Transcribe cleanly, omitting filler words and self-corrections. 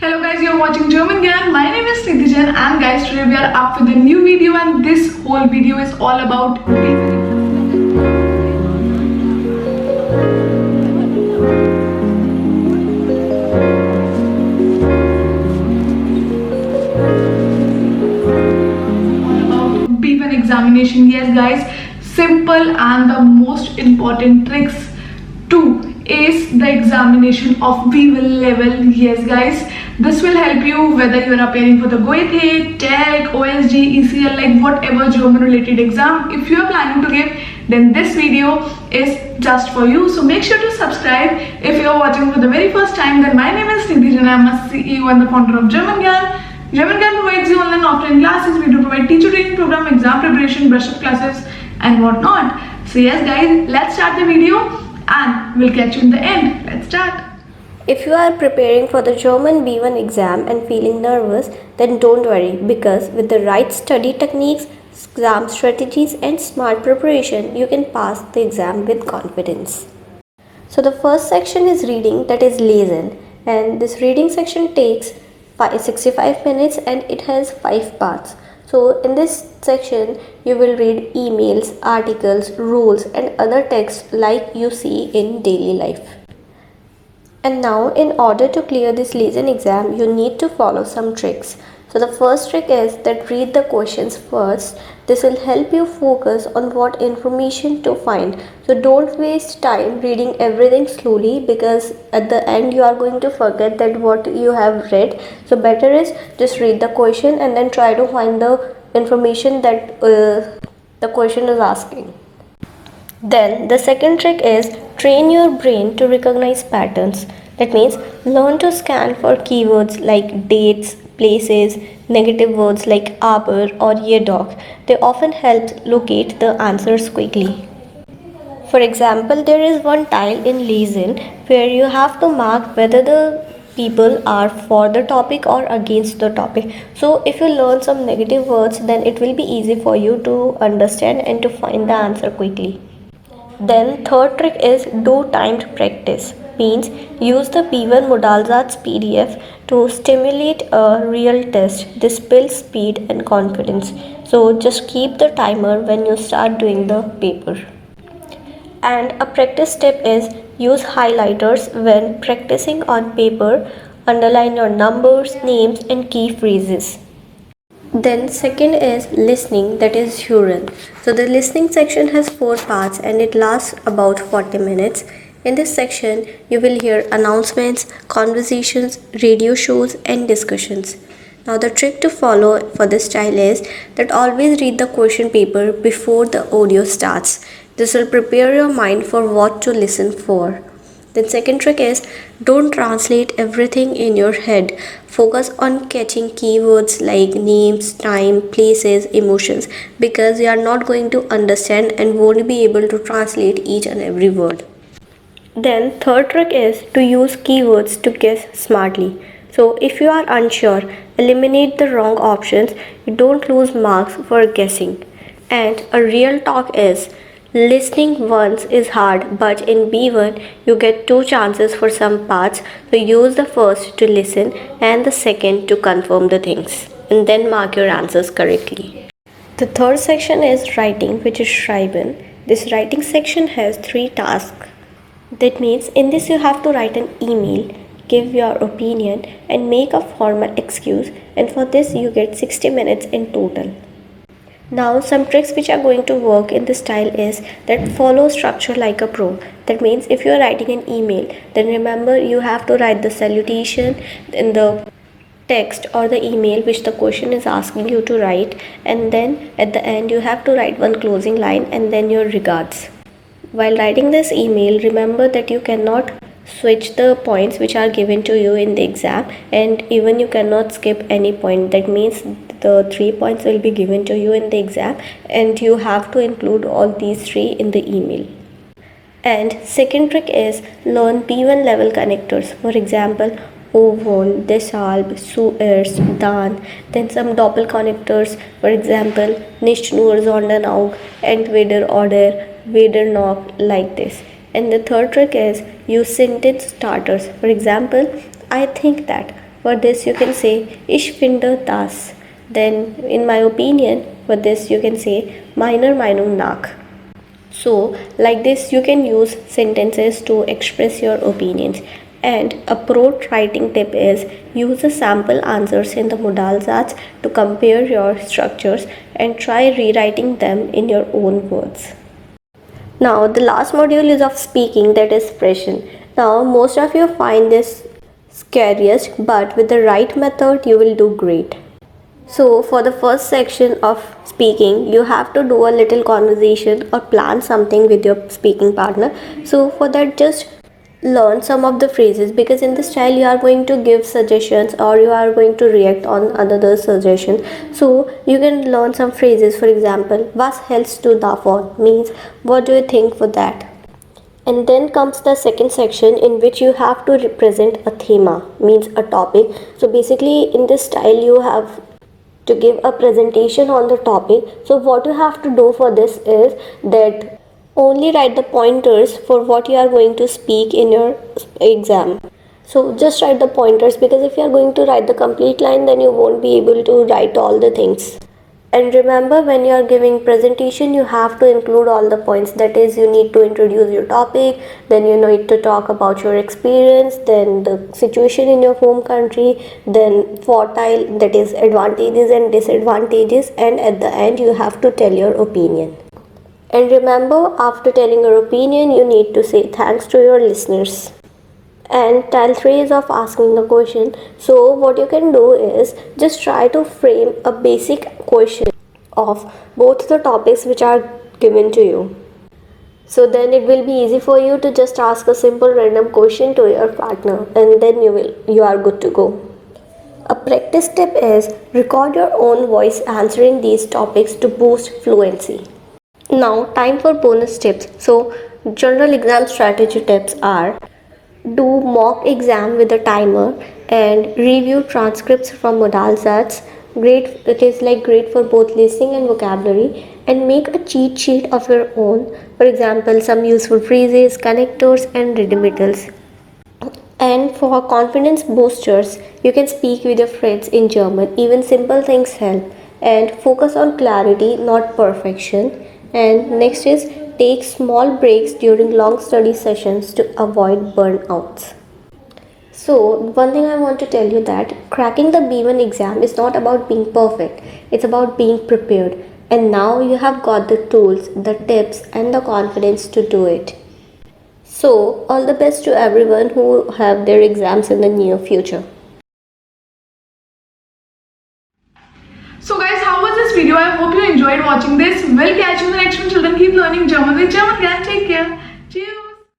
Hello guys, you're watching German Gyan. My name is Nidhijan and guys, today we are up with a new video and this whole video is all about B1 examination. Yes guys, simple and the most important tricks to ace the examination of B1 level. Yes guys, this will help you whether you are appearing for the GOET, TEC, OSG, ECL, like whatever German related exam. If you are planning to give, then this video is just for you. So make sure to subscribe. If you are watching for the very first time, then my name is Nidhi and I am a CEO and the founder of German Gyan. German Gyan provides you online offline classes. We do provide teacher training program, exam preparation, brush up classes and whatnot. So yes guys, let's start the video and we'll catch you in the end. Let's start. If you are preparing for the German B1 exam and feeling nervous, then don't worry, because with the right study techniques, exam strategies and smart preparation, you can pass the exam with confidence. So the first section is reading, that is lesen, and this reading section takes 65 minutes and it has 5 parts. So in this section, you will read emails, articles, rules and other texts like you see in daily life. And now in order to clear this lesen exam, you need to follow some tricks. So the first trick is that read the questions first. This will help you focus on what information to find. So don't waste time reading everything slowly, because at the end you are going to forget that what you have read. So better is just read the question and then try to find the information that the question is asking. Then the second trick is train your brain to recognize patterns. That means learn to scan for keywords like dates, places, negative words like aber or jedoch. They often help locate the answers quickly. For example, there is one tile in lesen where you have to mark whether the people are for the topic or against the topic. So if you learn some negative words, then it will be easy for you to understand and to find the answer quickly. Then third trick is do timed practice, means use the B1 Modalsatz PDF to stimulate a real test. This builds speed and confidence. So just keep the timer when you start doing the paper. And a practice tip is use highlighters when practicing on paper. Underline your numbers, names and key phrases. Then second is listening, that is Huron. So the listening section has 4 parts and it lasts about 40 minutes. In this section, you will hear announcements, conversations, radio shows and discussions. Now the trick to follow for this style is that always read the question paper before the audio starts. This will prepare your mind for what to listen for. Then second trick is don't translate everything in your head. Focus on catching keywords like names, time, places, emotions, because you are not going to understand and won't be able to translate each and every word. Then third trick is to use keywords to guess smartly. So if you are unsure, eliminate the wrong options. You don't lose marks for guessing. And a real talk is listening once is hard, but in B1 you get 2 chances for some parts. So use the first to listen and the second to confirm the things, and then mark your answers correctly. The third section is writing, which is Schreiben. This writing section has 3 tasks. That means in this you have to write an email, give your opinion and make a formal excuse, and for this you get 60 minutes in total. Now some tricks which are going to work in this style is that follow structure like a pro. That means if you are writing an email, then remember you have to write the salutation in the text or the email which the question is asking you to write, and then at the end you have to write one closing line and then your regards. While writing this email, remember that you cannot switch the points which are given to you in the exam, and even you cannot skip any point. That means the 3 points will be given to you in the exam and you have to include all these 3 in the email. And second trick is learn B1 level connectors. For example, obwohl, deshalb, zuerst, dann. Then some doppel connectors, for example, nicht nur, sondern auch, entweder oder, weder noch, like this. And the third trick is use sentence starters. For example, I think that, For this you can say Ich finde das. Then in my opinion, for this you can say meiner Meinung nach. So like this you can use sentences to express your opinions. And a pro writing tip is use the sample answers in the Modalsatz to compare your structures and try rewriting them in your own words. Now the last module is of speaking, that is expression. Now most of you find this scariest, but with the right method you will do great. So for the first section of speaking, you have to do a little conversation or plan something with your speaking partner. So for that, just learn some of the phrases, because in this style you are going to give suggestions or you are going to react on another suggestion. So you can learn some phrases. For example, was hältst du davon means what do you think for that? And then comes the second section in which you have to represent a thema, means a topic. So basically in this style you have to give a presentation on the topic. So what you have to do for this is that only write the pointers for what you are going to speak in your exam. So just write the pointers, because if you are going to write the complete line, then you won't be able to write all the things. And remember, when you are giving presentation, you have to include all the points. That is, you need to introduce your topic, then you need to talk about your experience, then the situation in your home country, then fortile, that is advantages and disadvantages, and at the end you have to tell your opinion. And remember, after telling your opinion, you need to say thanks to your listeners. And tile 3 is of asking the question. So what you can do is just try to frame a basic question of both the topics which are given to you. So then it will be easy for you to just ask a simple random question to your partner, and then you are good to go. A practice tip is record your own voice answering these topics to boost fluency. Now time for bonus tips. So general exam strategy tips are: do mock exam with a timer and review transcripts from Modalsatz. It is like great for both listening and vocabulary. And make a cheat sheet of your own. For example, some useful phrases, connectors, and riddles. And for confidence boosters, you can speak with your friends in German. Even simple things help. And focus on clarity, not perfection. And next is take small breaks during long study sessions to avoid burnouts. So one thing I want to tell you, that cracking the B1 exam is not about being perfect. It's about being prepared. And now you have got the tools, the tips, and the confidence to do it. So all the best to everyone who have their exams in the near future. So guys, how was this video? I hope you enjoyed watching this. We'll catch you in the next one. Children, keep learning German with German Gyan. Take care.